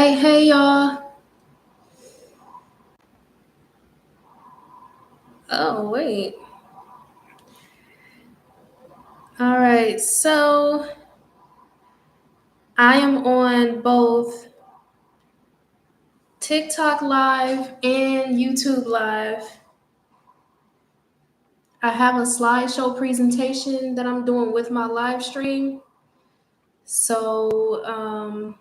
right, hey y'all. Oh, wait. All right, so I am on both TikTok Live and YouTube Live. I have a slideshow presentation that I'm doing with my live stream. So,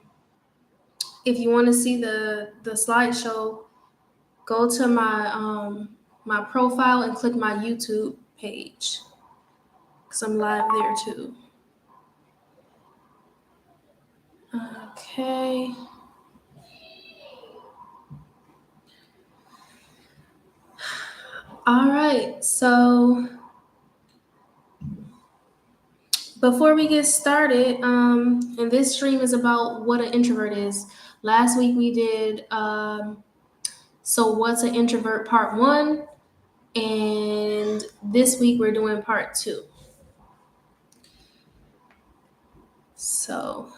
if you want to see the slideshow, go to my profile and click my YouTube page because I'm live there too. Okay. All right, so before we get started, and this stream is about what an introvert is. Last week we did so what's an introvert part one, and this week we're doing part two. So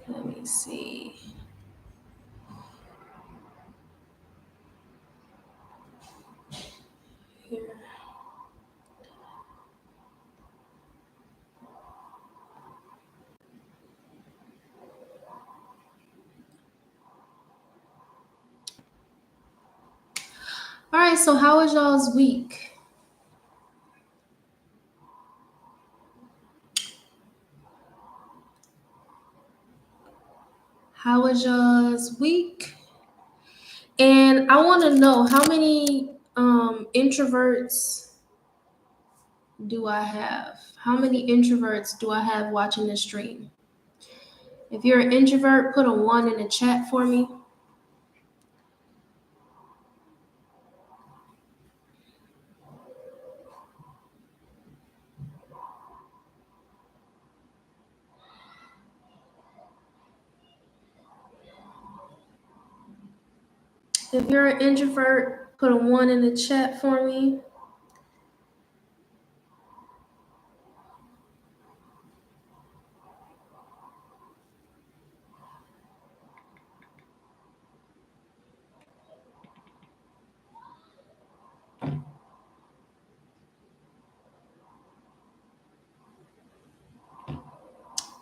let me see. Here. All right, so how was y'all's week? How was y'all's week? And I want to know how many introverts do I have? How many introverts do I have watching this stream? If you're an introvert, put a 1 in the chat for me. If you're an introvert, put a 1 in the chat for me.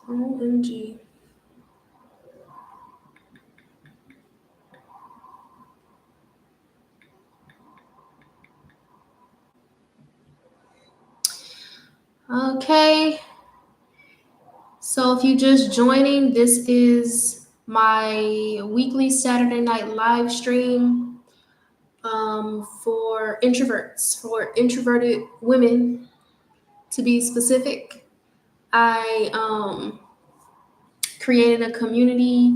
OMG. Okay. So if you're just joining, this is my weekly Saturday night live stream for introverts, for introverted women to be specific. I created a community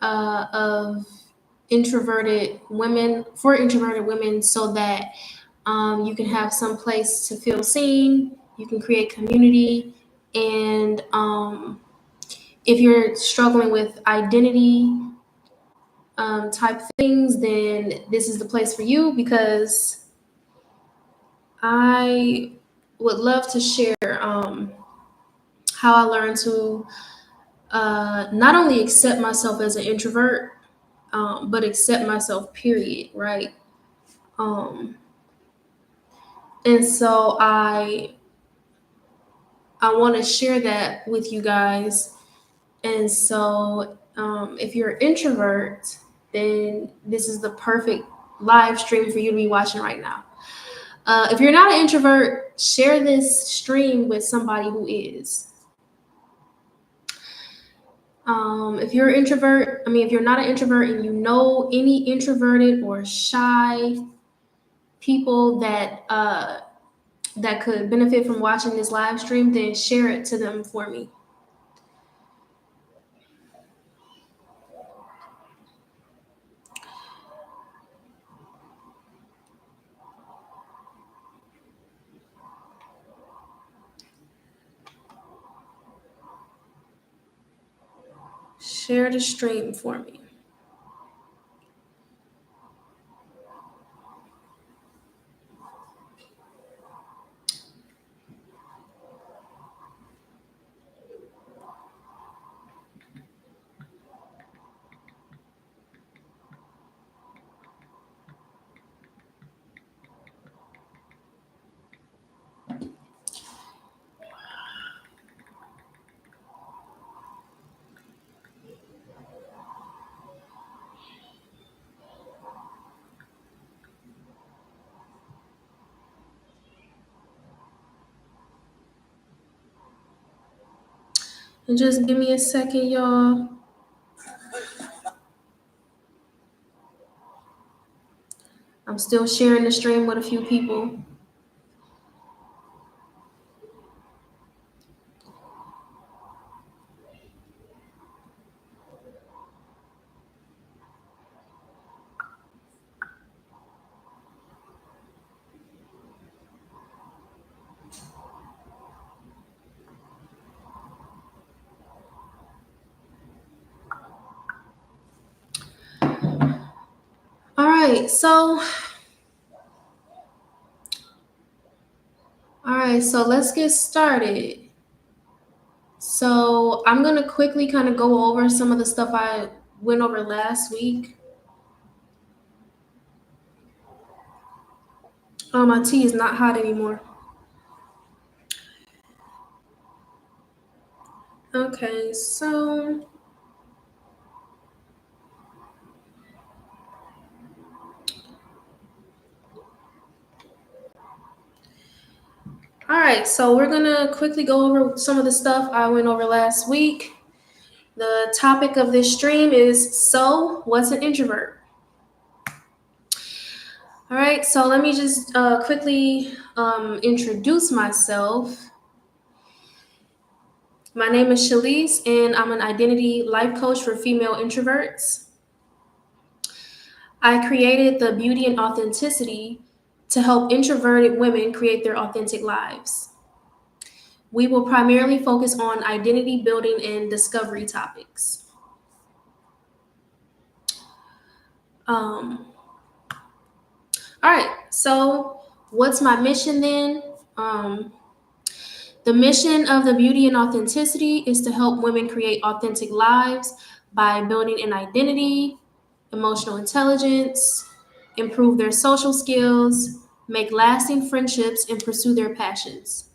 of introverted women for introverted women so that you can have some place to feel seen, you can create community, and if you're struggling with identity type things, then this is the place for you because I would love to share how I learned to not only accept myself as an introvert, but accept myself, period, right? And so I want to share that with you guys. And so if you're an introvert, then this is the perfect live stream for you to be watching right now. If you're not an introvert, share this stream with somebody who is. If you're an introvert, if you're not an introvert and you know any introverted or shy people that that could benefit from watching this live stream, then share it to them for me. Share the stream for me. And just give me a second, y'all. I'm still sharing the stream with a few people. All right, so let's get started. So I'm gonna quickly kind of go over some of the stuff I went over last week. Oh, my tea is not hot anymore. Okay, so all right, so we're gonna quickly go over some of the stuff I went over last week. The topic of this stream is, so what's an introvert? All right, so let me just quickly introduce myself. My name is Shalise, and I'm an identity life coach for female introverts. I created the Beauty and Authenticity to help introverted women create their authentic lives. We will primarily focus on identity building and discovery topics. Um, all right, so what's my mission then? The mission of the Beauty and Authenticity is to help women create authentic lives by building an identity, emotional intelligence, improve their social skills, make lasting friendships, and pursue their passions.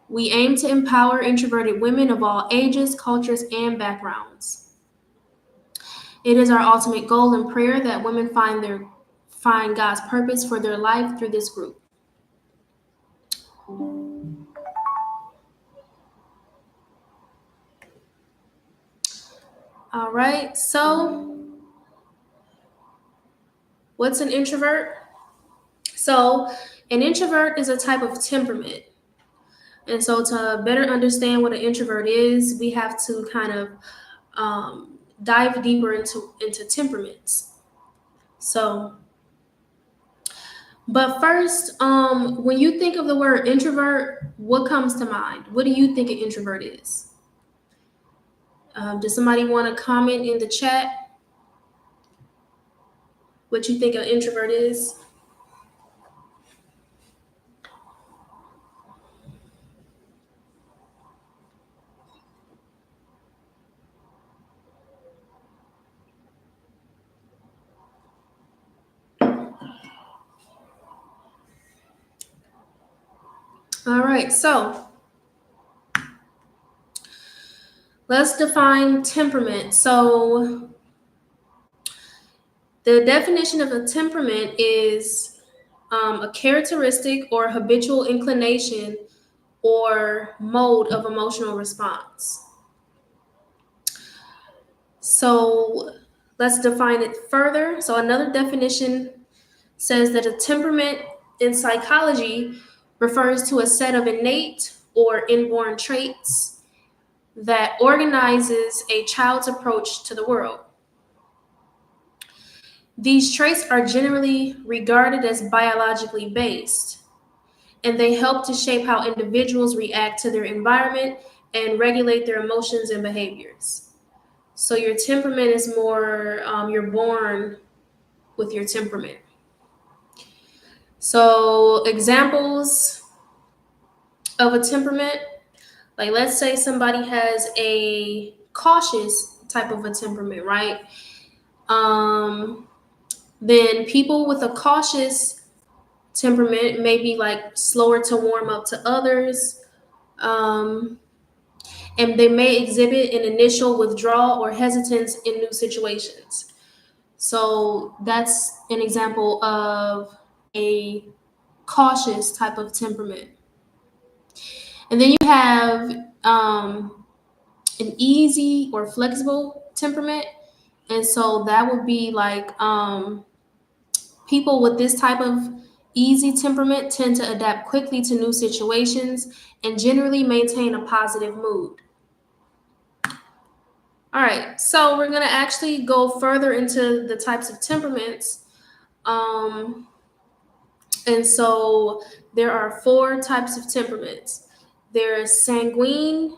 We aim to empower introverted women of all ages, cultures, and backgrounds. It is our ultimate goal and prayer that women find God's purpose for their life through this group. All right, so what's an introvert? So, an introvert is a type of temperament. And so, to better understand what an introvert is, we have to kind of dive deeper into temperaments. So, but first, when you think of the word introvert, what comes to mind? What do you think an introvert is? Does somebody want to comment in the chat what you think an introvert is? All right, so let's define temperament. So, the definition of a temperament is a characteristic or habitual inclination or mode of emotional response. So let's define it further. So another definition says that a temperament in psychology refers to a set of innate or inborn traits that organizes a child's approach to the world. These traits are generally regarded as biologically based, and they help to shape how individuals react to their environment and regulate their emotions and behaviors. So your temperament is more, you're born with your temperament. So examples of a temperament, like let's say somebody has a cautious type of a temperament, right? Then people with a cautious temperament may be like slower to warm up to others, um, and they may exhibit an initial withdrawal or hesitance in new situations. So that's an example of a cautious type of temperament. And then you have an easy or flexible temperament. And so that would be like people with this type of easy temperament tend to adapt quickly to new situations and generally maintain a positive mood. All right, so we're going to actually go further into the types of temperaments. Um, and so there are 4 types of temperaments. There's sanguine,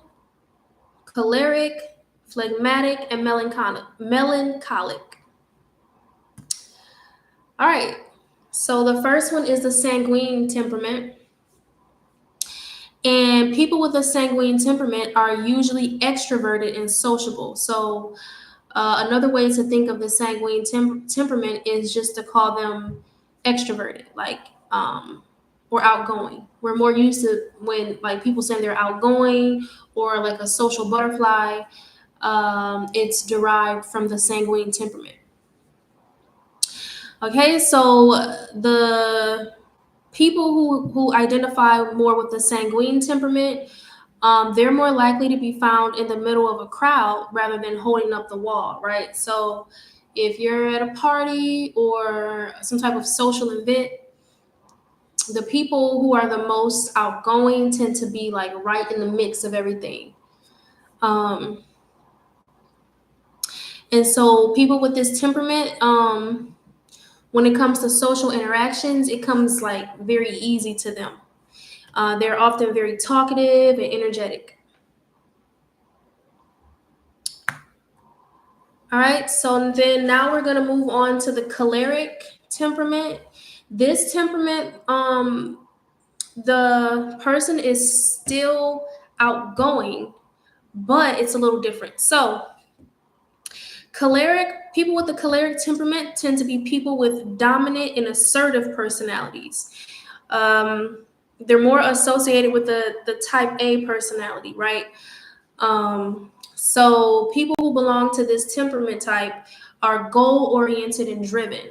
choleric, phlegmatic, and melancholic. All right, so the first one is the sanguine temperament. And people with a sanguine temperament are usually extroverted and sociable. So, another way to think of the sanguine temperament is just to call them extroverted, like, or outgoing. We're more used to when like people say they're outgoing or like a social butterfly. It's derived from the sanguine temperament. Okay, so the people who identify more with the sanguine temperament, they're more likely to be found in the middle of a crowd rather than holding up the wall, right? So if you're at a party or some type of social event, the people who are the most outgoing tend to be like right in the mix of everything. Um, and so people with this temperament, when it comes to social interactions, it comes like very easy to them. They're often very talkative and energetic. All right, so then now we're going to move on to the choleric temperament. This temperament, the person is still outgoing, but it's a little different. So, people with the choleric temperament tend to be people with dominant and assertive personalities. Um, they're more associated with the type A personality, right? So people who belong to this temperament type are goal oriented and driven.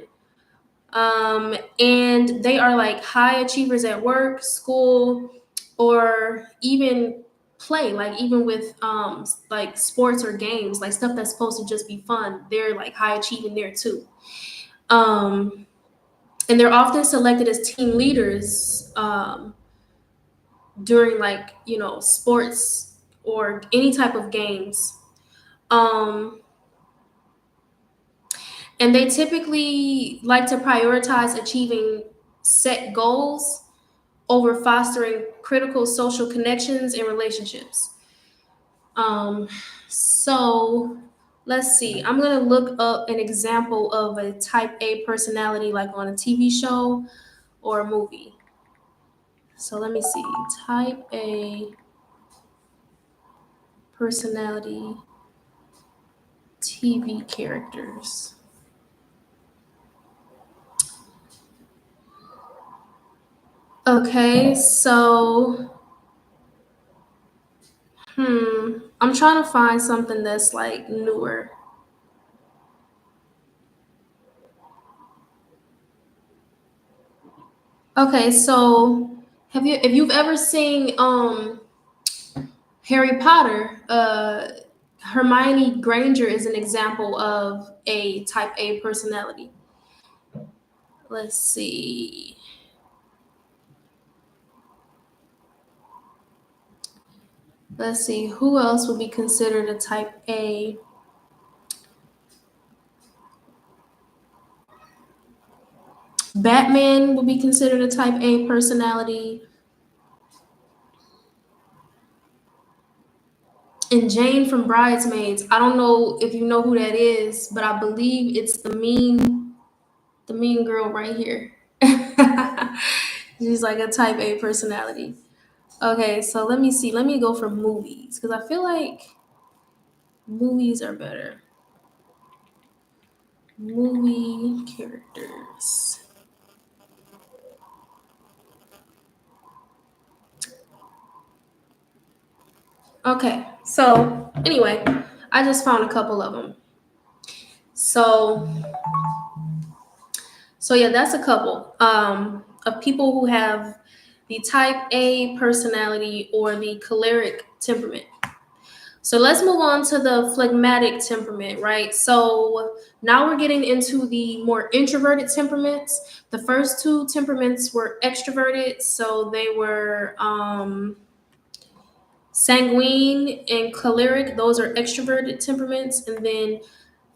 And they are like high achievers at work, school, or even play, like even with like sports or games, like stuff that's supposed to just be fun. They're like high achieving there too. Um, and they're often selected as team leaders during like, sports or any type of games. Um, and they typically like to prioritize achieving set goals over fostering critical social connections and relationships. Um, so let's see. I'm gonna look up an example of a type A personality, like on a TV show or a movie. So let me see. Type A personality TV characters. Okay, so I'm trying to find something that's like newer. Okay, so if you've ever seen Harry Potter, Hermione Granger is an example of a type A personality. Let's see. Let's see who else would be considered a type A. Batman would be considered a type A personality. And Jane from Bridesmaids, I don't know if you know who that is, but I believe it's the mean girl right here. She's like a type A personality. Okay, so let me see. Let me go for movies because I feel like movies are better. Movie characters. Okay, so anyway, I just found a couple of them. So, so yeah, that's a couple of people who have the type A personality or the choleric temperament. So let's move on to the phlegmatic temperament, right? So now we're getting into the more introverted temperaments. The first two temperaments were extroverted, so they were sanguine and choleric. Those are extroverted temperaments, and then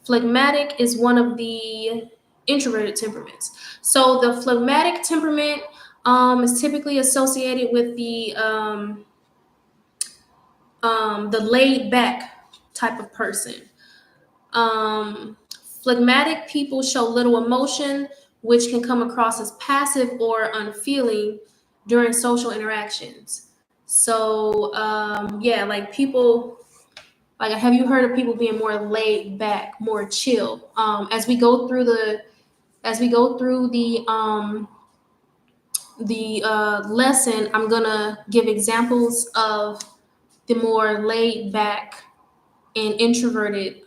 phlegmatic is one of the introverted temperaments. So the phlegmatic temperament is typically associated with the laid back type of person. Um, Phlegmatic people show little emotion, which can come across as passive or unfeeling during social interactions. So, yeah, like people, like have you heard of people being more laid back, more chill? As we go through the lesson, I'm gonna give examples of the more laid back and introverted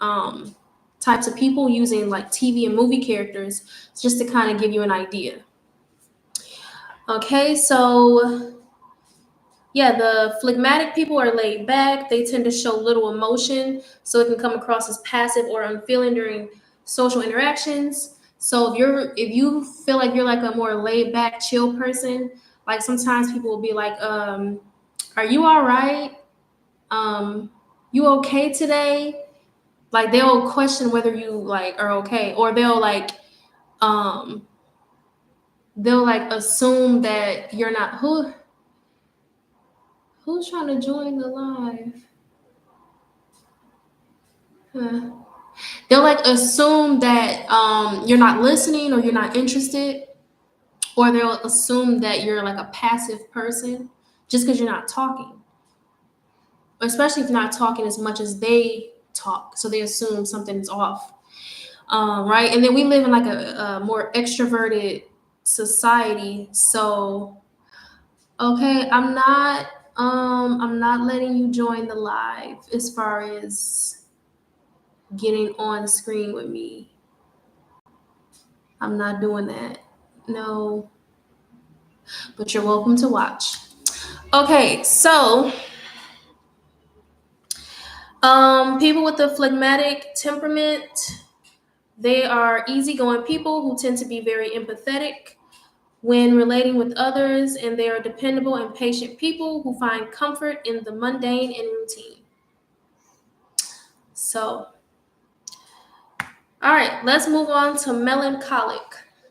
types of people using like TV and movie characters just to kind of give you an idea. Okay, so yeah, the phlegmatic people are laid back. They tend to show little emotion, so it can come across as passive or unfeeling during social interactions. So if you feel like you're like a more laid back, chill person, like sometimes people will be like, "Are you all right? You okay today?" Like they'll question whether you like are okay, or um they'll like assume that you're not. Who's trying to join the live? Huh. They'll like assume that you're not listening or you're not interested, or they'll assume that you're like a passive person just because you're not talking, especially if you're not talking as much as they talk, so they assume something's off. Right? And then we live in like a more extroverted society. So, okay, I'm not letting you join the live as far as getting on screen with me. I'm not doing that. No, but you're welcome to watch. Okay, so people with the phlegmatic temperament, they are easygoing people who tend to be very empathetic when relating with others, and they are dependable and patient people who find comfort in the mundane and routine. So, all right, let's move on to melancholic.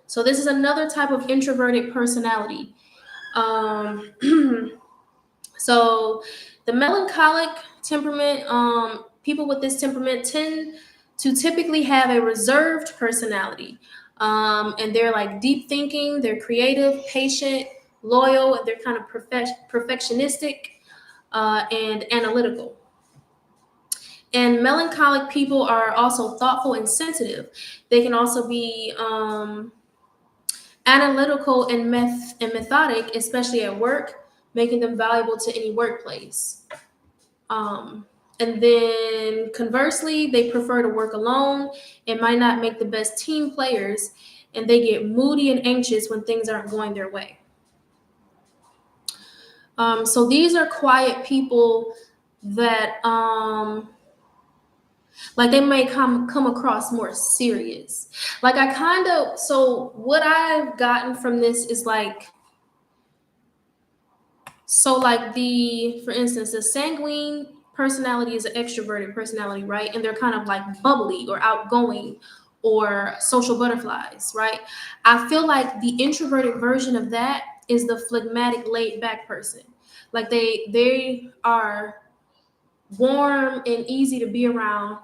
So, this is another type of introverted personality. Um, so, the melancholic temperament, people with this temperament tend to typically have a reserved personality. And they're like deep thinking, they're creative, patient, loyal, and they're kind of perfectionistic and analytical. And melancholic people are also thoughtful and sensitive. They can also be analytical and methodic, especially at work, making them valuable to any workplace. Um, and then conversely, they prefer to work alone and might not make the best team players, and they get moody and anxious when things aren't going their way. So these are quiet people that like they may come across more serious. Like I kind of so what I've gotten from this is like so like the for instance the sanguine personality is an extroverted personality, right? And they're kind of like bubbly or outgoing or social butterflies, right? I feel like the introverted version of that is the phlegmatic laid back person. Like they are warm and easy to be around.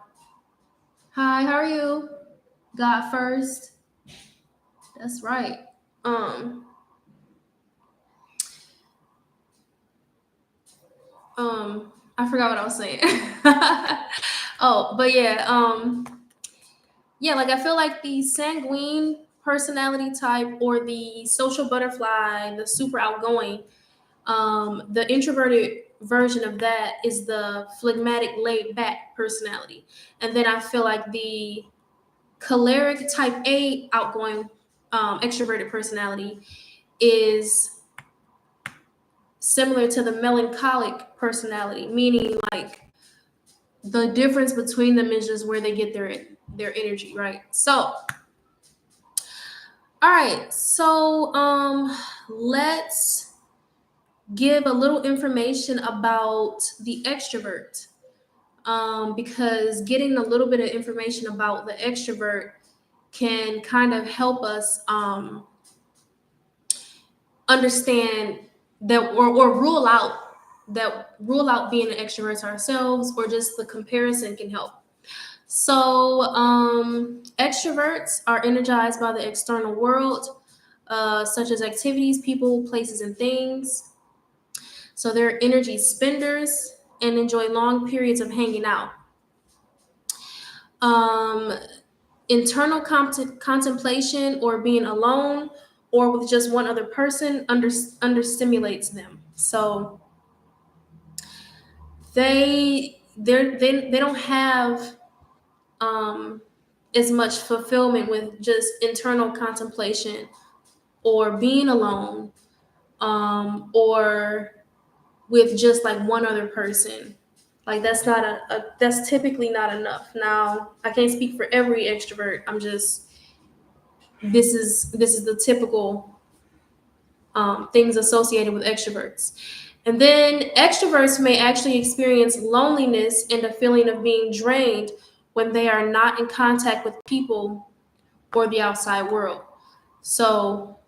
Hi, how are you? God first. That's right. Um, I forgot what I was saying. Oh, but yeah, yeah, like I feel like the sanguine personality type or the social butterfly, the super outgoing, the introverted version of that is the phlegmatic laid back personality. And then I feel like the choleric type A outgoing extroverted personality is similar to the melancholic personality, meaning like the difference between them is just where they get their energy, right? So, all right. So, let's give a little information about the extrovert. Because getting a little bit of information about the extrovert can kind of help us understand that, or rule out being an extrovert ourselves, or just the comparison can help. So extroverts are energized by the external world, such as activities, people, places, and things. So they're energy spenders and enjoy long periods of hanging out. um, Internal contemplation, or being alone or with just one other person, understimulates them. So they don't have as much fulfillment with just internal contemplation or being alone, or with just like one other person. Like that's not that's typically not enough. Now I can't speak for every extrovert. I'm just this is the typical things associated with extroverts. And then extroverts may actually experience loneliness and a feeling of being drained when they are not in contact with people or the outside world. So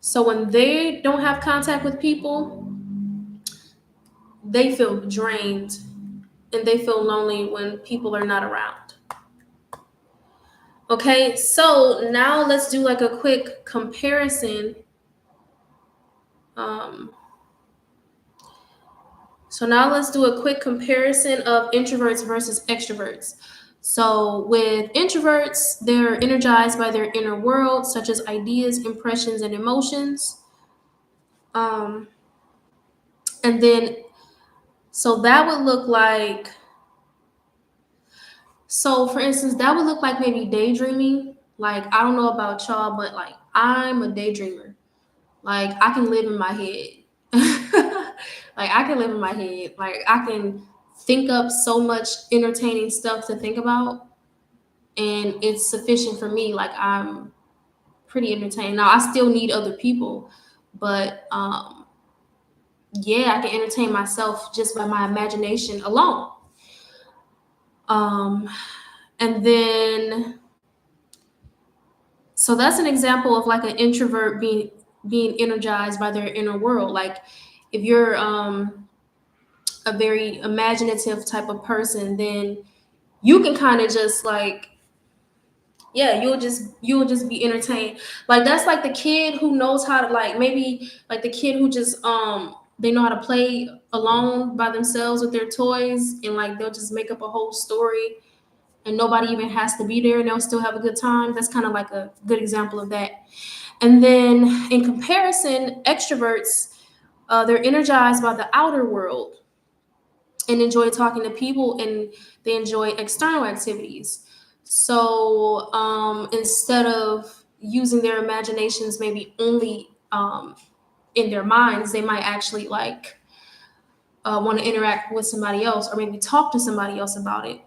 so when they don't have contact with people, they feel drained and they feel lonely when people are not around. Okay, so now let's do like a quick comparison. Um, so now let's do a quick comparison of introverts versus extroverts. So with introverts, they're energized by their inner world, such as ideas, impressions, and emotions. Um, and then, so that would look like, so for instance, that would look like maybe daydreaming. Like, I don't know about y'all, but like, I'm a daydreamer. Like I can live in my head. Like I can live in my head. Like I can think up so much entertaining stuff to think about, and it's sufficient for me. Like I'm pretty entertained. Now I still need other people, but yeah, I can entertain myself just by my imagination alone. Um and then so that's an example of like an introvert being energized by their inner world. Like if you're a very imaginative type of person, then you can kind of just like, yeah, you'll just be entertained. Like that's like the kid who knows how to, like, maybe like the kid who just they know how to play alone by themselves with their toys, and like they'll just make up a whole story and nobody even has to be there and they'll still have a good time. That's kind of like a good example of that. And then in comparison, extroverts, they're energized by the outer world and enjoy talking to people, and they enjoy external activities. So instead of using their imaginations maybe only in their minds, they might actually like want to interact with somebody else or maybe talk to somebody else about it.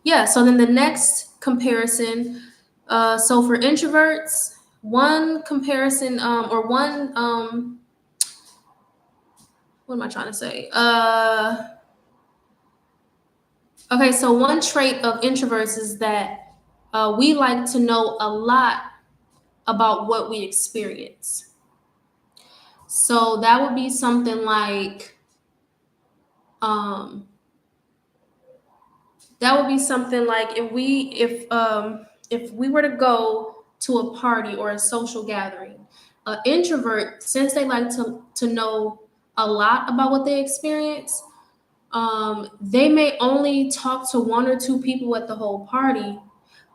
Yeah, so then the next comparison, so for introverts, one comparison or one what am I trying to say? Okay, so one trait of introverts is that we like to know a lot about what we experience. So that would be something like, um, if we were to go to a party or a social gathering, an introvert, since they like to know a lot about what they experience, they may only talk to one or two people at the whole party,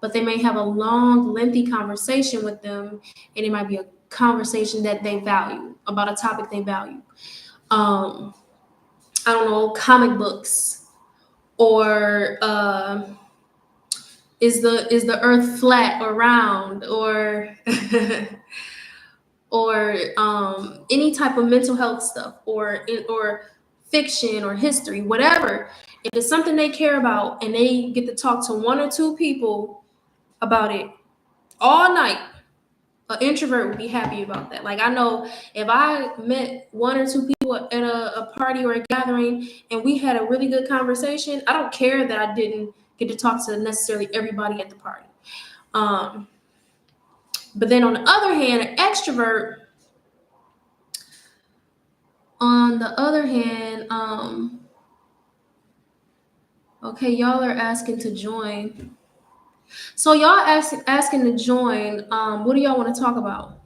but they may have a long, lengthy conversation with them, and it might be a conversation that they value about a topic they value. Um, I don't know, comic books, or is the Earth flat or round, or or any type of mental health stuff, or fiction or history, whatever. If it's something they care about and they get to talk to one or two people about it all night, an introvert would be happy about that. Like, I know if I met one or two people at a party or a gathering and we had a really good conversation, I don't care that I didn't get to talk to necessarily everybody at the party. But then on the other hand, an extrovert, on the other hand, okay, y'all are asking to join. So y'all asking to join. What do y'all want to talk about?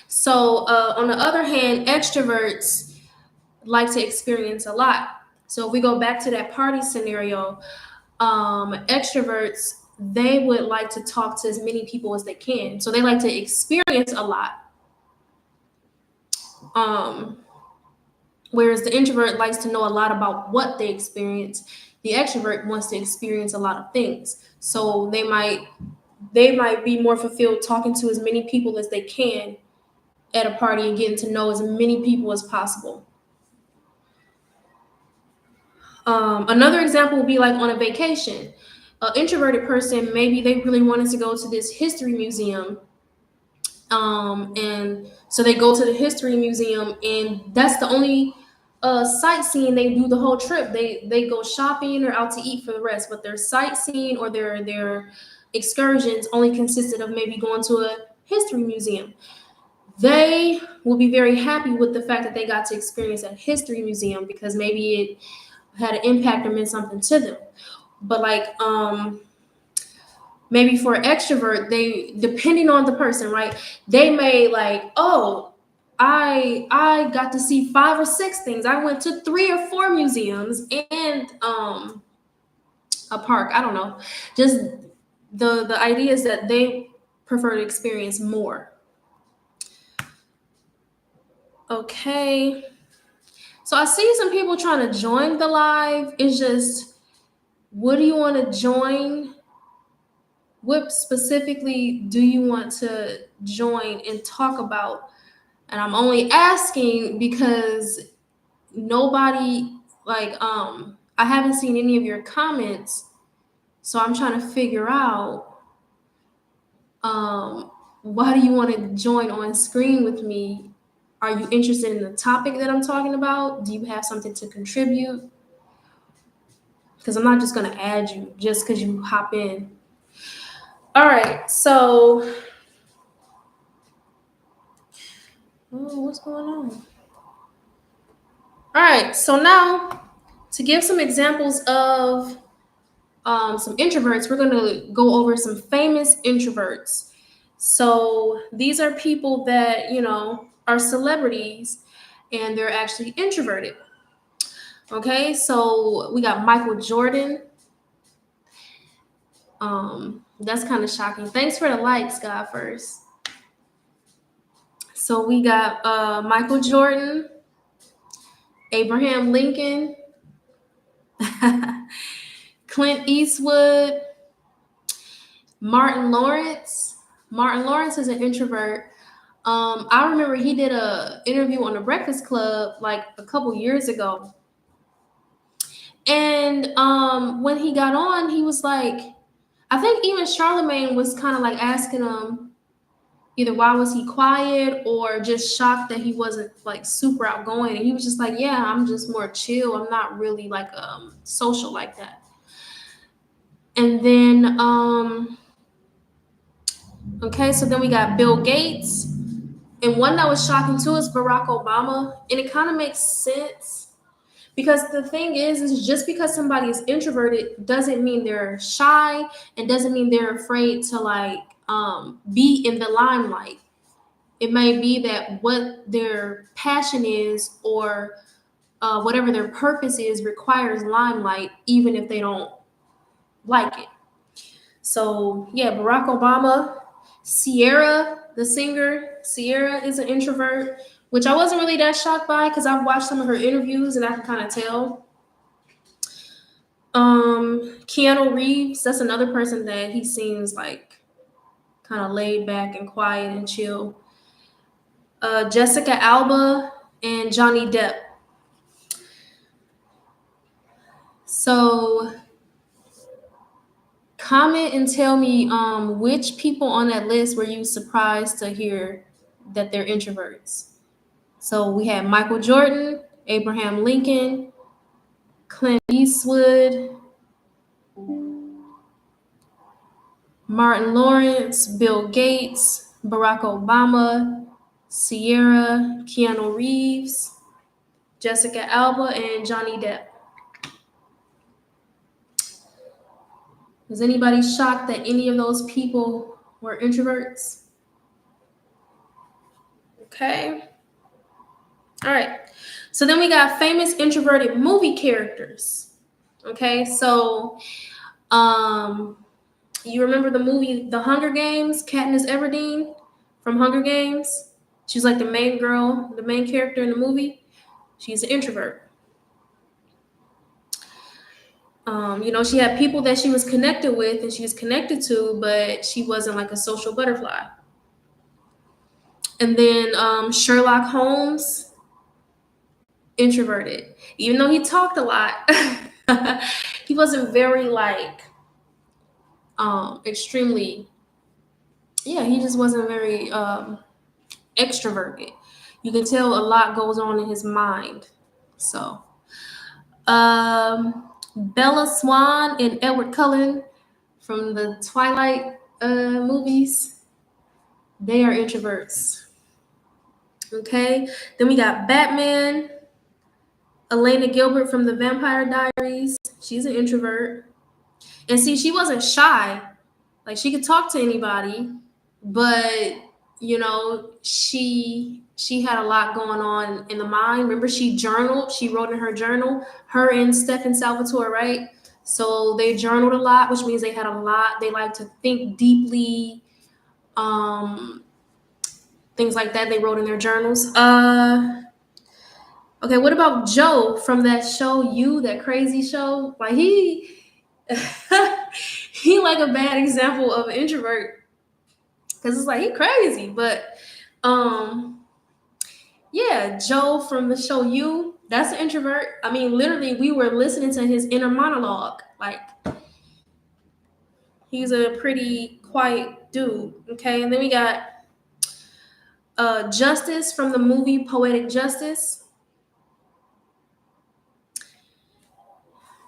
So on the other hand, extroverts like to experience a lot. So if we go back to that party scenario, extroverts, they would like to talk to as many people as they can. So they like to experience a lot. Whereas the introvert likes to know a lot about what they experience. The extrovert wants to experience a lot of things. So they might be more fulfilled talking to as many people as they can at a party and getting to know as many people as possible. Another example would be like on a vacation. An introverted person, maybe they really wanted to go to this history museum. And so they go to the history museum, and that's the only sightseeing they do the whole trip. They go shopping or out to eat for the rest, but their sightseeing or their excursions only consisted of maybe going to a history museum. They will be very happy with the fact that they got to experience a history museum because maybe it had an impact or meant something to them. But like maybe for an extrovert, they, depending on the person, right, they may like, oh, I got to see 5 or 6 things. I went to 3 or 4 museums and a park. I don't know. Just the idea is that they prefer to experience more. Okay. So I see some people trying to join the live. It's just, what do you want to join? What specifically do you want to join and talk about? And I'm only asking because nobody, like, I haven't seen any of your comments. So I'm trying to figure out, why do you want to join on screen with me? Are you interested in the topic that I'm talking about? Do you have something to contribute? Because I'm not just going to add you just because you hop in. All right, so what's going on? All right, so now to give some examples of some introverts, we're going to go over some famous introverts. So these are people that, you know, are celebrities and they're actually introverted. Okay, so we got Michael Jordan. That's kind of shocking. Thanks for the likes, God, first. So we got Michael Jordan, Abraham Lincoln, Clint Eastwood, Martin Lawrence. Martin Lawrence is an introvert. I remember he did a interview on the Breakfast Club like a couple years ago. And when he got on, he was like, I think even Charlemagne was kind of like asking him either why was he quiet or just shocked that he wasn't like super outgoing. And he was just like, yeah, I'm just more chill. I'm not really like social like that. And then okay, so then we got Bill Gates. And one that was shocking too is Barack Obama. And it kind of makes sense because the thing is just because somebody is introverted doesn't mean they're shy and doesn't mean they're afraid to like be in the limelight. It may be that what their passion is or whatever their purpose is requires limelight, even if they don't like it. So yeah, Barack Obama, Sierra, the singer, Sierra is an introvert, which I wasn't really that shocked by because I've watched some of her interviews and I can kind of tell. Keanu Reeves, that's another person that he seems like kind of laid back and quiet and chill. Jessica Alba, and Johnny Depp. So comment and tell me which people on that list were you surprised to hear that they're introverts. So we had Michael Jordan, Abraham Lincoln, Clint Eastwood, Martin Lawrence, Bill Gates, Barack Obama, Sierra, Keanu Reeves, Jessica Alba, and Johnny Depp. Was anybody shocked that any of those people were introverts? Okay. All right. So then we got famous introverted movie characters. Okay. So you remember the movie The Hunger Games, Katniss Everdeen from Hunger Games? She's like the main girl, the main character in the movie. She's an introvert. She had people that she was connected with and she was connected to, but she wasn't like a social butterfly. And then Sherlock Holmes, introverted. Even though he talked a lot, he wasn't very like extremely. Yeah, he just wasn't very extroverted. You can tell a lot goes on in his mind. So, Bella Swan and Edward Cullen from the Twilight movies, they are introverts. Okay, then we got Batman, Elena Gilbert from the Vampire Diaries. She's an introvert. And see, she wasn't shy. Like she could talk to anybody, but she had a lot going on in the mind. Remember, she journaled. She wrote in her journal. Her and Stephen Salvatore, right? So they journaled a lot, which means they had a lot. They like to think deeply, things like that. They wrote in their journals. Okay, what about Joe from that show, that crazy show? Like he he like a bad example of an introvert because it's like he crazy, but yeah, Joe from the show that's an introvert. I mean, literally, we were listening to his inner monologue. Like he's a pretty quiet dude. Okay, and then we got Justice from the movie Poetic Justice.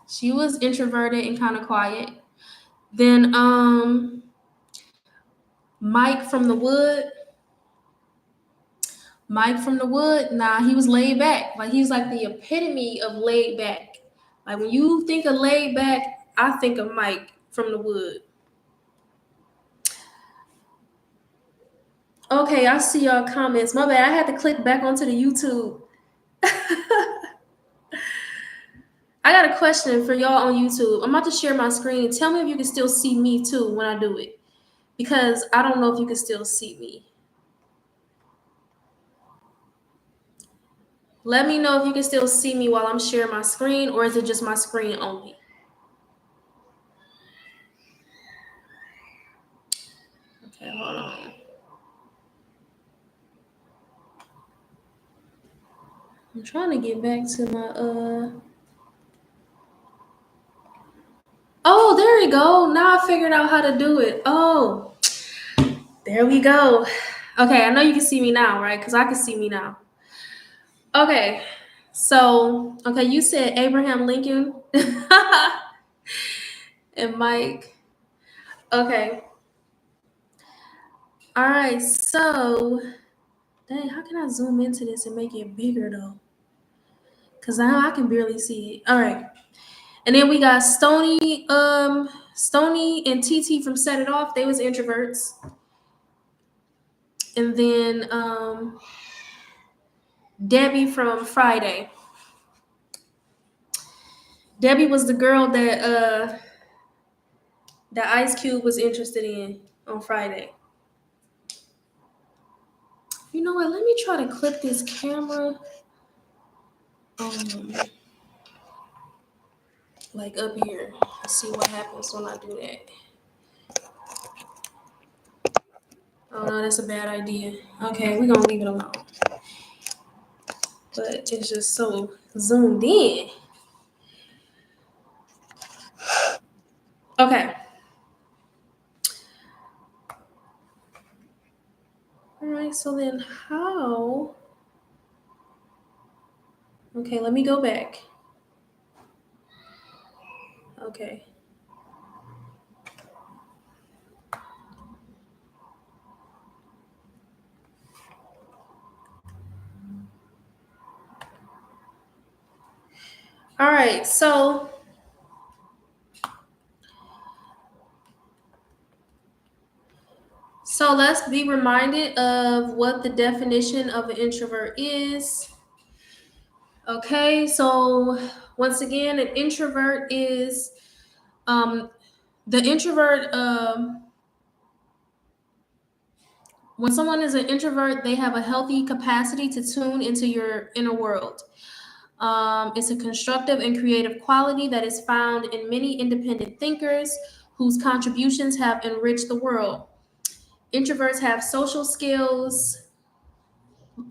She was introverted and kind of quiet. Then Mike from the Wood. Nah, he was laid back. Like he's like the epitome of laid back. Like when you think of laid back, I think of Mike from the Wood. Okay, I see y'all comments. My bad. I had to click back onto the YouTube. I got a question for y'all on YouTube. I'm about to share my screen. Tell me if you can still see me too when I do it. Because I don't know if you can still see me. Let me know if you can still see me while I'm sharing my screen, or is it just my screen only? Okay, hold on. I'm trying to get back to my Oh, there we go. Now I figured out how to do it. Oh, there we go. Okay, I know you can see me now, right? Because I can see me now. Okay, so, you said Abraham Lincoln and Mike. Okay. All right, so, dang, how can I zoom into this and make it bigger, though? Because now I can barely see it. All right. And then we got Stony and TT from Set It Off. They was introverts. And then Debbie from Friday. Debbie was the girl that Ice Cube was interested in on Friday. You know what? Let me try to clip this camera. Like up here. Let's see what happens when I do that. Oh no, that's a bad idea. Okay, we're gonna leave it alone. but it's just so zoomed in. Okay. All right, so then how? Okay, let me go back. Okay. All right, so let's be reminded of what the definition of an introvert is. Okay, so once again, an introvert is the introvert. When someone is an introvert, they have a healthy capacity to tune into your inner world. It's a constructive and creative quality that is found in many independent thinkers whose contributions have enriched the world. Introverts have social skills,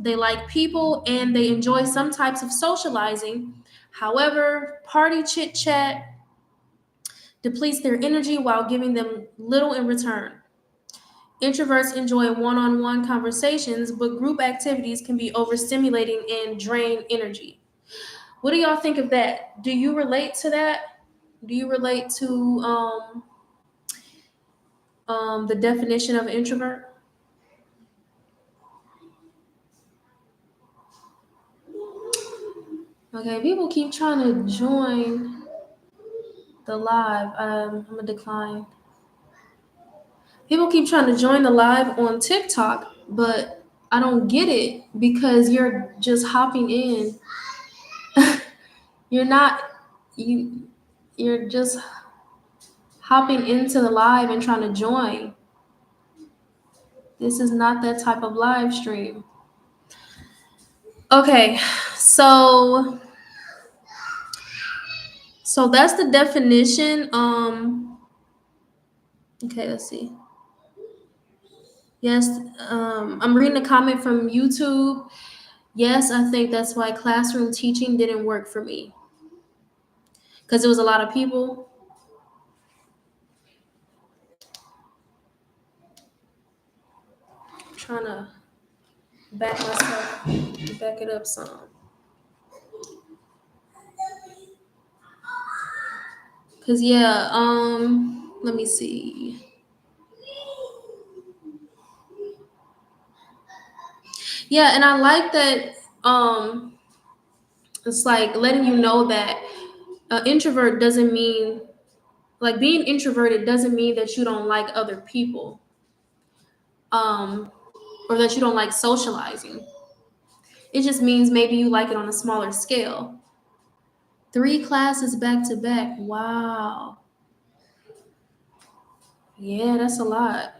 they like people, and they enjoy some types of socializing. However, party chit chat depletes their energy while giving them little in return. Introverts enjoy one on one conversations, but group activities can be overstimulating and drain energy. What do y'all think of that? Do you relate to that? Do you relate to the definition of an introvert? Okay, people keep trying to join the live. I'm gonna decline. People keep trying to join the live on TikTok, but I don't get it because you're just hopping in. You're not you. You're just hopping into the live and trying to join. This is not that type of live stream. Okay, so that's the definition. Okay, let's see. Yes, I'm reading a comment from YouTube. Yes, I think that's why classroom teaching didn't work for me because it was a lot of people. I'm trying to back it up some. Cause yeah, let me see. Yeah, and I like that. It's like letting you know that introvert doesn't mean like being introverted doesn't mean that you don't like other people, um, or that you don't like socializing. It just means maybe you like it on a smaller scale. 3 classes back to back. Wow. Yeah, that's a lot.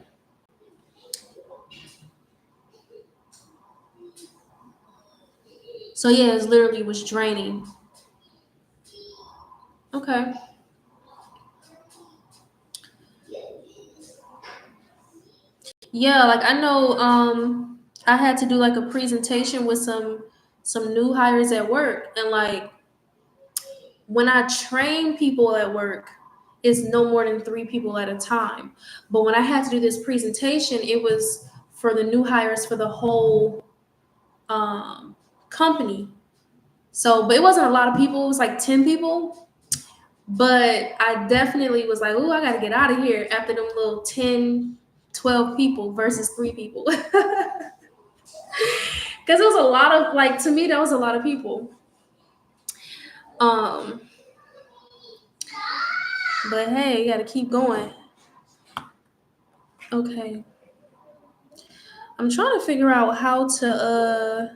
So yeah, it literally was draining. Okay. Yeah, like I know I had to do like a presentation with some new hires at work, and like when I train people at work, it's no more than 3 people at a time. But when I had to do this presentation, it was for the new hires for the whole company. So, but it wasn't a lot of people. It was like 10 people. But I definitely was like, "Ooh, I got to get out of here after them little 10, 12 people versus 3 people." Because it was a lot of, like, to me, that was a lot of people. Um, but hey, you got to keep going. Okay. I'm trying to figure out how to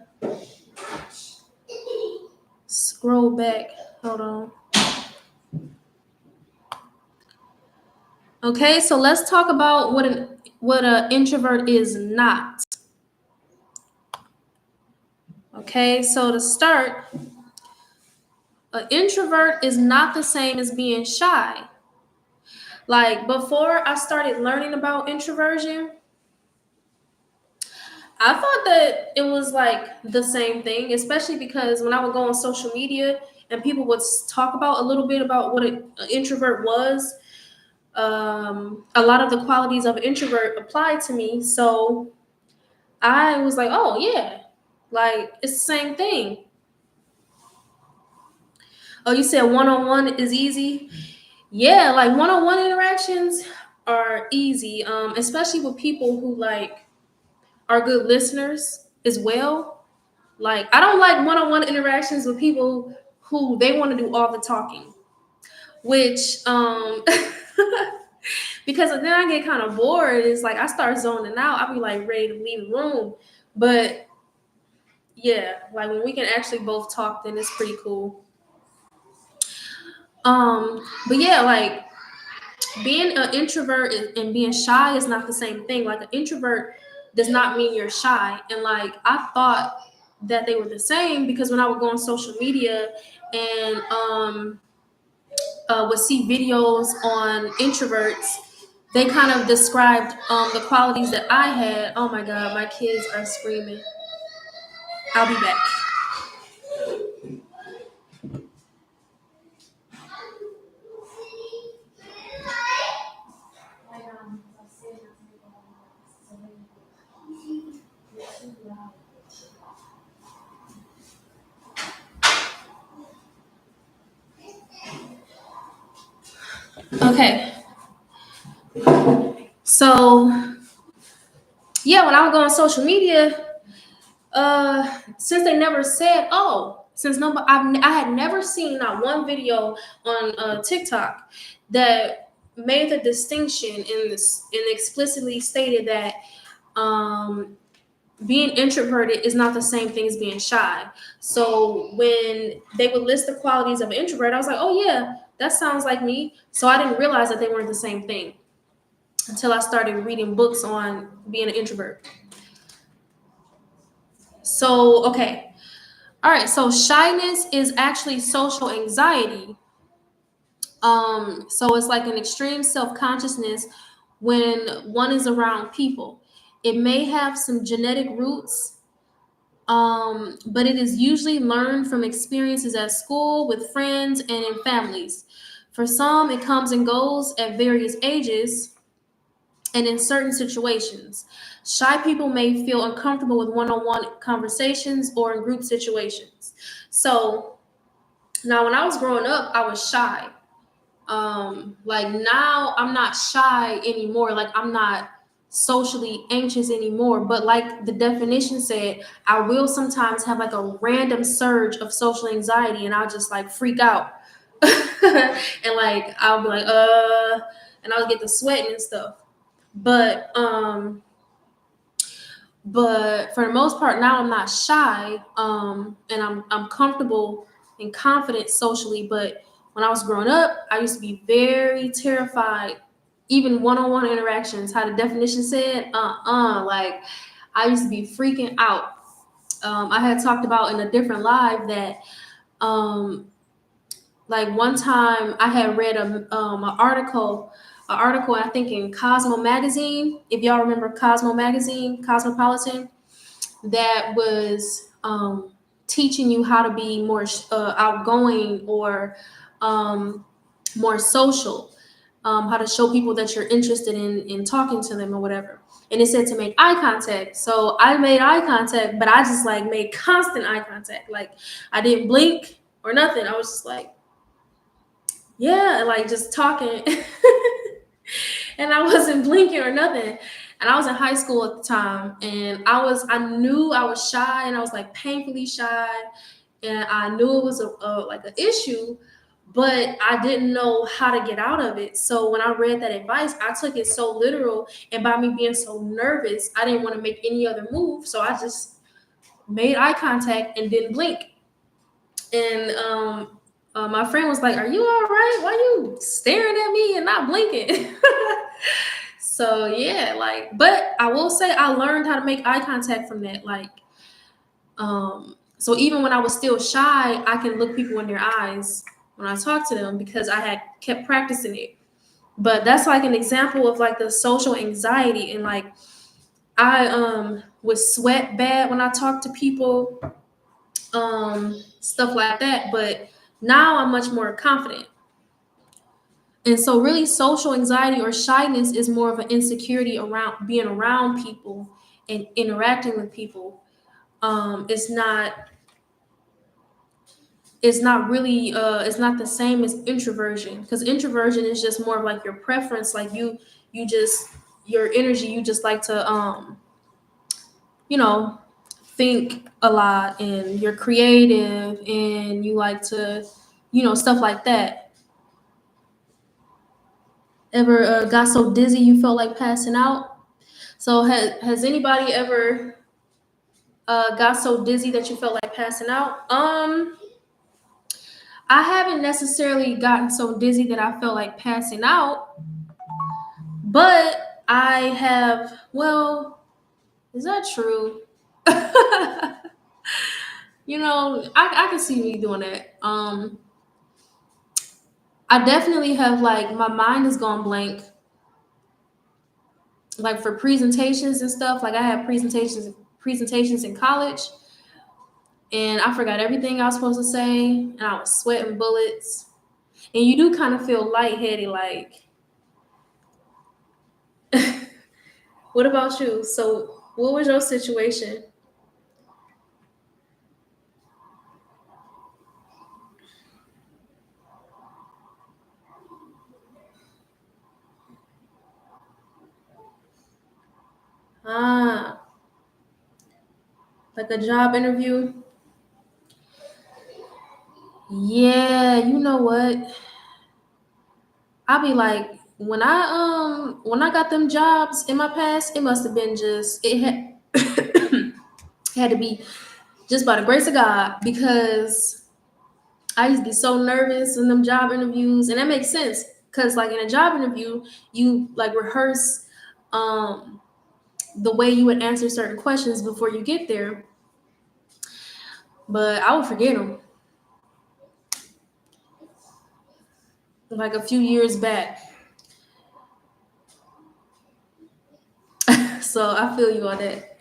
scroll back. Hold on. Okay, so let's talk about what an introvert is not. Okay, so to start, an introvert is not the same as being shy. Like before I started learning about introversion, I thought that it was like the same thing, especially because when I would go on social media and people would talk about a little bit about what an introvert was, a lot of the qualities of an introvert applied to me. So I was like, oh, yeah, like it's the same thing. Oh, you said one on one is easy? Yeah, like one on one interactions are easy, especially with people who like are good listeners as well. Like I don't like one-on-one interactions with people who they want to do all the talking, which because then I get kind of bored. It's like I start zoning out. I'll be like ready to leave the room. But yeah, like when we can actually both talk, then it's pretty cool. But yeah, like being an introvert and being shy is not the same thing. Like an introvert does not mean you're shy. And like I thought that they were the same because when I would go on social media and would see videos on introverts, they kind of described the qualities that I had. Oh my God, my kids are screaming. I'll be back. Okay, so yeah, when I would go on social media, since they never said, oh, since nobody, I had never seen not one video on TikTok that made the distinction in this and explicitly stated that um, being introverted is not the same thing as being shy. So when they would list the qualities of an introvert, I was like, oh yeah, that sounds like me. So I didn't realize that they weren't the same thing until I started reading books on being an introvert. So, okay. All right, so shyness is actually social anxiety. So it's like an extreme self-consciousness when one is around people. It may have some genetic roots, but it is usually learned from experiences at school, with friends, and in families. For some, it comes and goes at various ages and in certain situations. Shy people may feel uncomfortable with one-on-one conversations or in group situations. So now, when I was growing up, I was shy. Like now, I'm not shy anymore. Like I'm not socially anxious anymore. But like the definition said, I will sometimes have like a random surge of social anxiety, and I'll just like freak out, and like I'll be like, and I'll get the sweating and stuff. But but for the most part now I'm not shy, and I'm comfortable and confident socially. But when I was growing up, I used to be very terrified, even one-on-one interactions, how the definition said, like I used to be freaking out. I had talked about in a different live that um like one time I had read an article I think in Cosmo magazine, if y'all remember Cosmo magazine, Cosmopolitan, that was teaching you how to be more outgoing or more social, how to show people that you're interested in talking to them or whatever. And it said to make eye contact. So I made eye contact, but I just like made constant eye contact. Like I didn't blink or nothing. I was just like, yeah, like just talking. And I wasn't blinking or nothing. And I was in high school at the time, and I knew I was shy, and I was like painfully shy, and I knew it was a like an issue, but I didn't know how to get out of it. So when I read that advice, I took it so literal, and by me being so nervous, I didn't want to make any other move, so I just made eye contact and didn't blink. And my friend was like, "Are you all right? Why are you staring at me and not blinking?" So yeah, like, but I will say I learned how to make eye contact from that. Like, so even when I was still shy, I can look people in their eyes when I talk to them because I had kept practicing it. But that's like an example of like the social anxiety and like I would sweat bad when I talk to people, stuff like that. But now I'm much more confident. And so, really, social anxiety or shyness is more of an insecurity around being around people and interacting with people. It's not. It's not really. It's not the same as introversion, because introversion is just more of like your preference. Like you just your energy. You just like to you know, think a lot, and you're creative, and you like to, stuff like that. Ever got so dizzy you felt like passing out? So has anybody ever got so dizzy that you felt like passing out? I haven't necessarily gotten so dizzy that I felt like passing out, but I have. Well, is that true? I can see me doing that. I definitely have, like, my mind has gone blank. Like for presentations and stuff, like I had presentations in college, and I forgot everything I was supposed to say, and I was sweating bullets. And you do kind of feel lightheaded, like. What about you? So, what was your situation? Ah, like a job interview? Yeah, you know what? I'll be like, when I got them jobs in my past, it must have been just it had to be just by the grace of God, because I used to be so nervous in them job interviews, and that makes sense because, like, in a job interview, you like rehearse um, the way you would answer certain questions before you get there, but I would forget them like a few years back. So I feel you on that.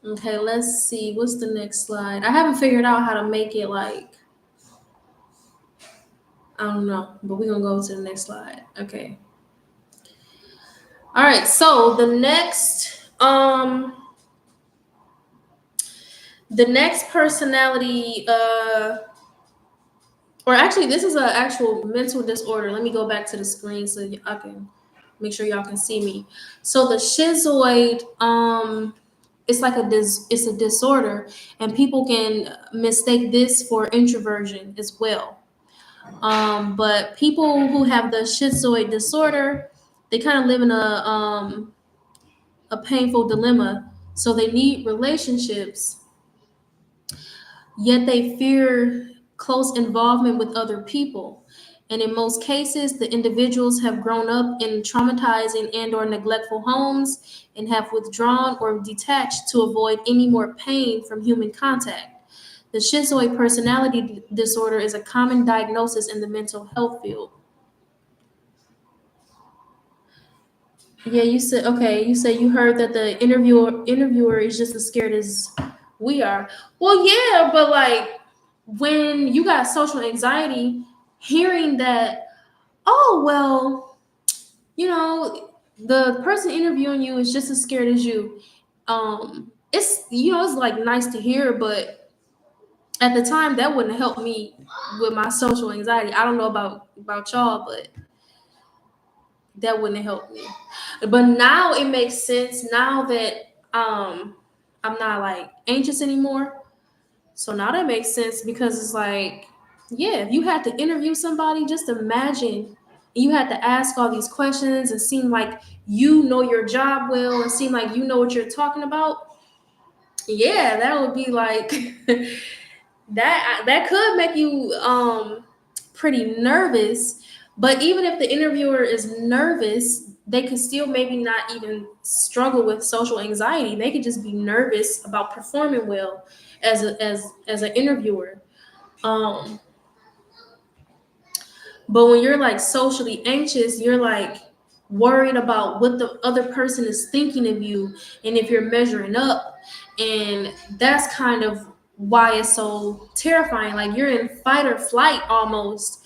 Okay, let's see. What's the next slide? I haven't figured out how to make it like, I don't know, but we're gonna go to the next slide. Okay. All right. So the next personality, or actually, this is an actual mental disorder. Let me go back to the screen so I can make sure y'all can see me. So the schizoid, it's like it's a disorder, and people can mistake this for introversion as well. But people who have the schizoid disorder, they kind of live in a painful dilemma. So they need relationships, yet they fear close involvement with other people. And in most cases, the individuals have grown up in traumatizing and or neglectful homes and have withdrawn or detached to avoid any more pain from human contact. The schizoid personality disorder is a common diagnosis in the mental health field. Yeah, you said, okay. You said you heard that the interviewer is just as scared as we are. Well, yeah, but like when you got social anxiety, hearing that, oh well, the person interviewing you is just as scared as you. It's like nice to hear, but at the time that wouldn't help me with my social anxiety. I don't know about y'all, but that wouldn't help me. But now it makes sense now that um I'm not like anxious anymore. So now that makes sense, because it's like, yeah, if you had to interview somebody, just imagine you had to ask all these questions and seem like you know your job well and seem like you know what you're talking about. Yeah, that would be like that could make you pretty nervous. But even if the interviewer is nervous, they could still maybe not even struggle with social anxiety. They could just be nervous about performing well as an interviewer. um but when you're like socially anxious, you're like, worried about what the other person is thinking of you and if you're measuring up. And that's kind of why it's so terrifying. Like you're in fight or flight almost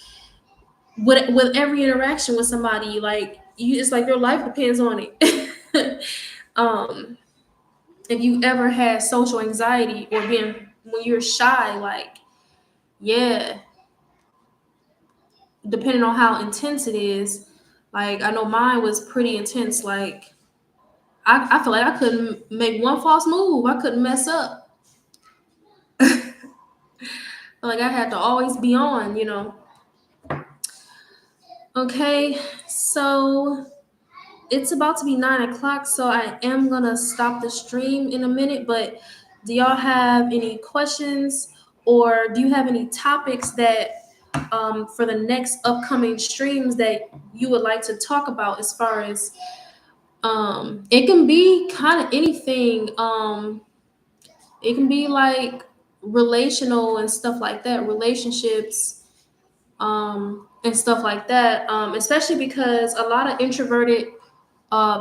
with every interaction with somebody. Like you, it's like your life depends on it. um, if you ever had social anxiety or being when you're shy, like yeah, depending on how intense it is. Like I know mine was pretty intense. Like I feel like I couldn't make one false move. I couldn't mess up. Like I had to always be on, you know. Okay, so it's about to be 9 o'clock, so I am gonna stop the stream in a minute. But do y'all have any questions, or do you have any topics that for the next upcoming streams that you would like to talk about? As far as it can be kind of anything. It can be like relational and stuff like that, relationships, and stuff like that. Especially because a lot of introverted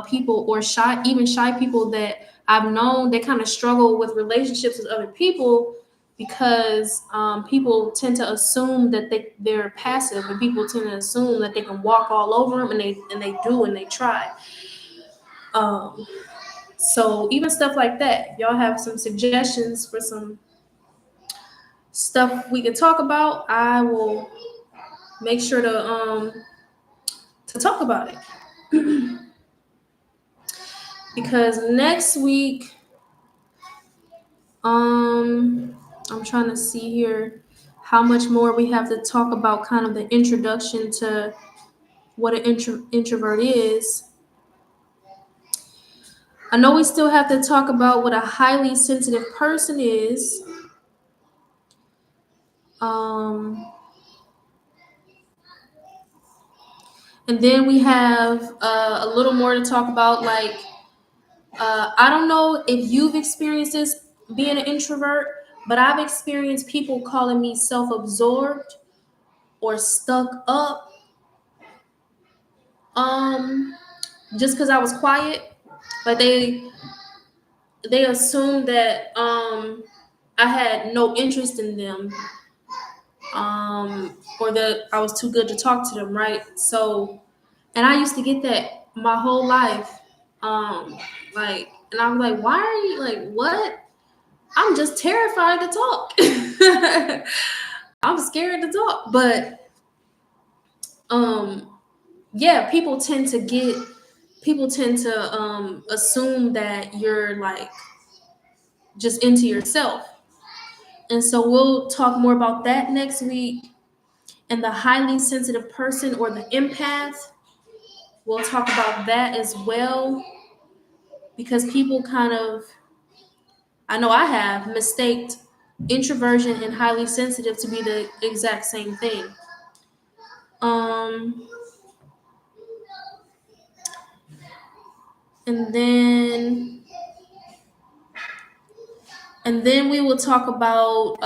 people or shy, even shy people that I've known, they kind of struggle with relationships with other people because people tend to assume that they're passive, and people tend to assume that they can walk all over them, and they do, and they try. Um, so even stuff like that, y'all have some suggestions for some stuff we can talk about, I will make sure to talk about it. Because next week, I'm trying to see here how much more we have to talk about, kind of the introduction to what an introvert is. I know we still have to talk about what a highly sensitive person is. Um, and then we have a little more to talk about, like I don't know if you've experienced this being an introvert, but I've experienced people calling me self-absorbed or stuck up, um, just because I was quiet. Like they assumed that I had no interest in them, or that I was too good to talk to them, right? So, and I used to get that my whole life, like, and I'm like, why are you like what? I'm just terrified to talk. I'm scared to talk. But um yeah, people tend to assume that you're like just into yourself. And so we'll talk more about that next week. And the highly sensitive person or the empath, we'll talk about that as well. Because people kind of, I know I have mistaked introversion and highly sensitive to be the exact same thing. Um, and then we will talk about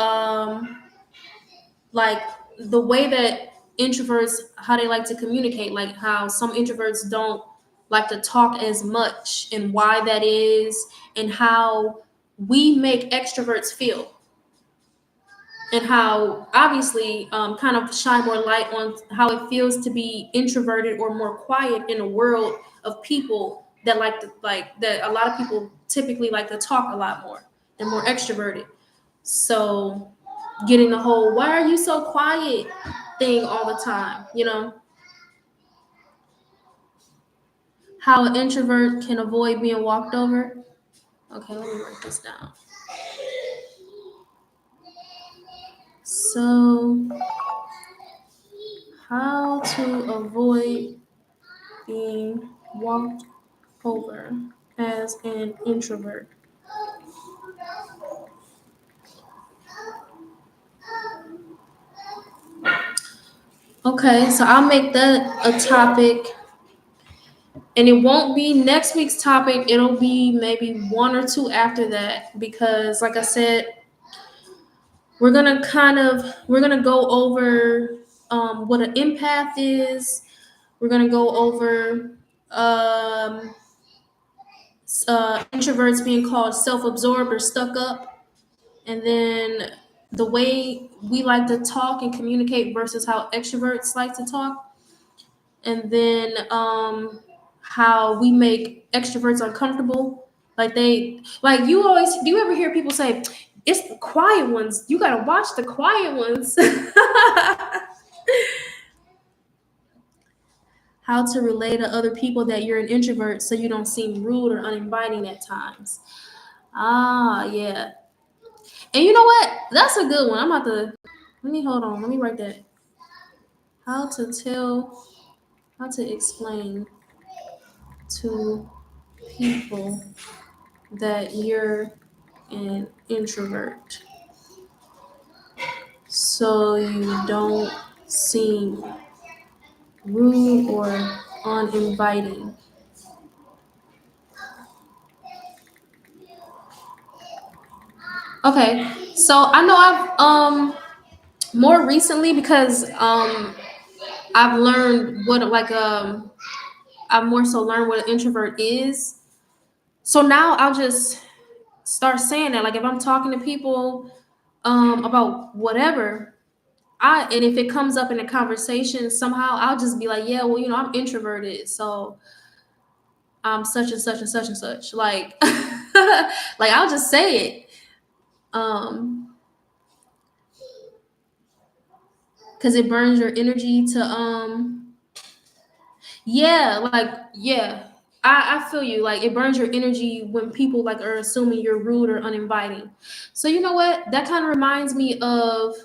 like the way that introverts, how they like to communicate, like how some introverts don't like to talk as much, and why that is, and how we make extroverts feel, and how obviously kind of shine more light on how it feels to be introverted or more quiet in a world of people that like that a lot of people typically like to talk a lot more and more extroverted. So getting the whole why are you so quiet thing all the time, you know, how an introvert can avoid being walked over. Okay, let me write this down. So how to avoid being walked over as an introvert. Okay, so I'll make that a topic, and it won't be next week's topic. It'll be maybe one or two after that, because like I said, we're gonna go over what an empath is. We're gonna go over Um, Introverts being called self-absorbed or stuck up, and then the way we like to talk and communicate versus how extroverts like to talk, and then how we make extroverts uncomfortable. Like you always, do you ever hear people say, "It's the quiet ones. You gotta watch the quiet ones." How to relay to other people that you're an introvert so you don't seem rude or uninviting at times. Ah, yeah. And you know what? That's a good one. I'm about to let me hold on. Let me write that. How to tell, how to explain to people that you're an introvert so you don't seem rude or uninviting. Okay, so I know I've more recently because I've learned what I've more so learned what an introvert is. So now I'll just start saying that. Like if I'm talking to people about whatever, and if it comes up in a conversation somehow, I'll just be like, yeah, well, I'm introverted, so I'm such and such and such and such. Like like I'll just say it. Um because it burns your energy to yeah, like yeah. I feel you. Like it burns your energy when people like are assuming you're rude or uninviting. So you know what? That kind of reminds me of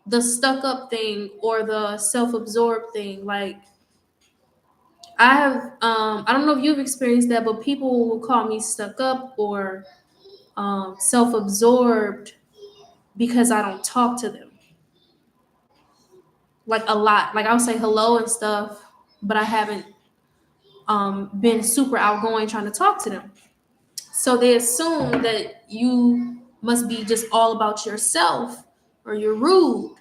the stuck up thing or the self-absorbed thing. Like I don't know if you've experienced that, but people will call me stuck up or self-absorbed because I don't talk to them like a lot. Like I'll say hello and stuff, but I haven't been super outgoing trying to talk to them. So they assume that you must be just all about yourself or you're rude.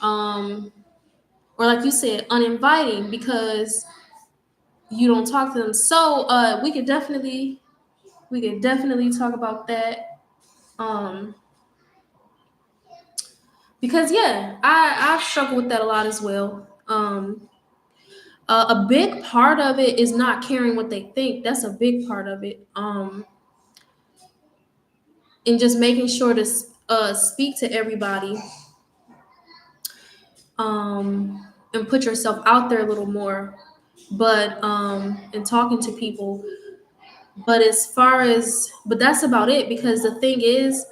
Um, or like you said, uninviting because you don't talk to them. So we could definitely talk about that. Um, because yeah, I've struggled with that a lot as well. A big part of it is not caring what they think. That's a big part of it. And just making sure to speak to everybody, and put yourself out there a little more, but and talking to people. But that's about it because the thing is,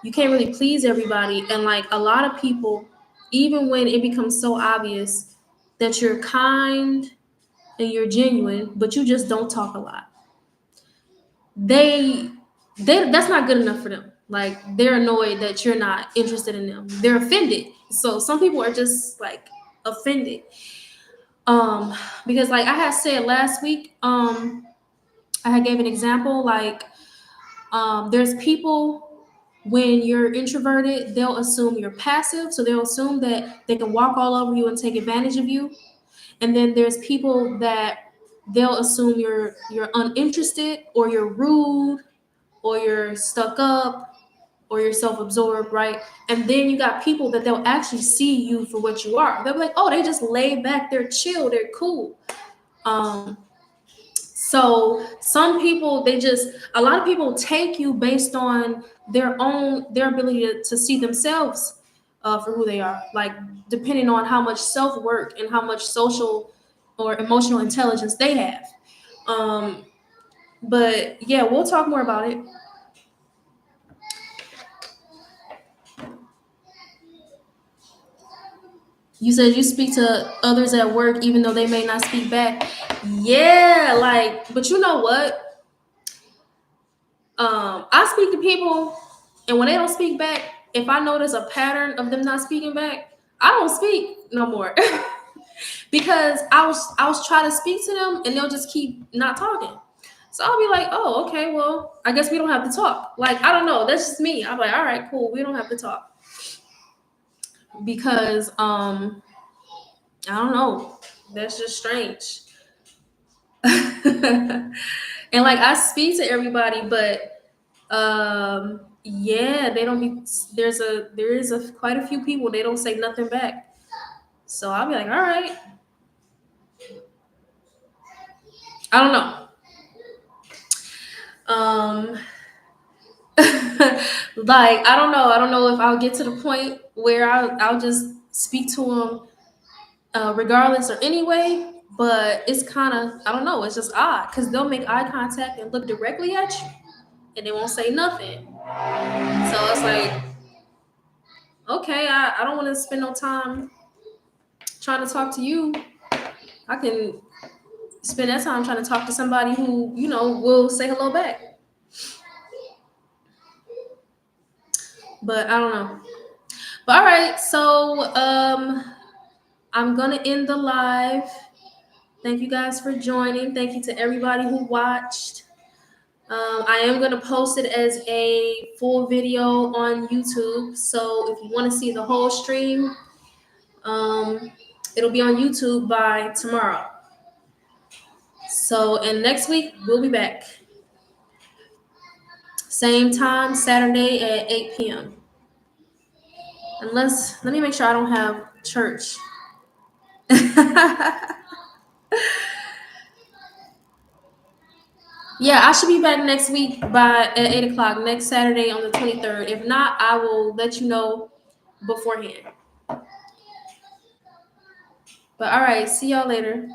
you can't really please everybody, and like a lot of people, even when it becomes so obvious that you're kind and you're genuine, but you just don't talk a lot. They that's not good enough for them. Like they're annoyed that you're not interested in them. They're offended. So some people are just like offended. Because like I had said last week, I had gave an example like there's people when you're introverted, they'll assume you're passive, so they'll assume that they can walk all over you and take advantage of you. And then there's people that they'll assume you're uninterested or you're rude or you're stuck up or you're self-absorbed, right? And then you got people that they'll actually see you for what you are. They'll be like, oh, they just lay back, they're chill, they're cool. Um, so some people, a lot of people take you based on their ability to see themselves for who they are, like depending on how much self-work and how much social or emotional intelligence they have. Um, but yeah, we'll talk more about it. You said you speak to others at work even though they may not speak back. Yeah, like, but you know what? I speak to people, and when they don't speak back, if I notice a pattern of them not speaking back, I don't speak no more. Because I was trying to speak to them, and they'll just keep not talking. So I'll be like, oh, okay, well, I guess we don't have to talk. Like, I don't know, that's just me. I'm like, all right, cool, we don't have to talk because I don't know, that's just strange. And like I speak to everybody, but yeah, they don't be there is quite a few people they don't say nothing back. So I'll be like, all right, I don't know. Um like I don't know if I'll get to the point where I'll just speak to them regardless or anyway, but it's kind of I don't know, it's just odd because they'll make eye contact and look directly at you and they won't say nothing. So it's like, okay, I don't want to spend no time trying to talk to you. I can spend that time trying to talk to somebody who, will say hello back. But I don't know. But all right, so I'm gonna end the live. Thank you guys for joining. Thank you to everybody who watched. I am gonna post it as a full video on YouTube. So if you want to see the whole stream, it'll be on YouTube by tomorrow. So, and next week we'll be back. Same time, Saturday at 8 p.m. Unless, let me make sure I don't have church. Yeah, I should be back next week at 8 o'clock, next Saturday on the 23rd. If not, I will let you know beforehand. But all right, see y'all later.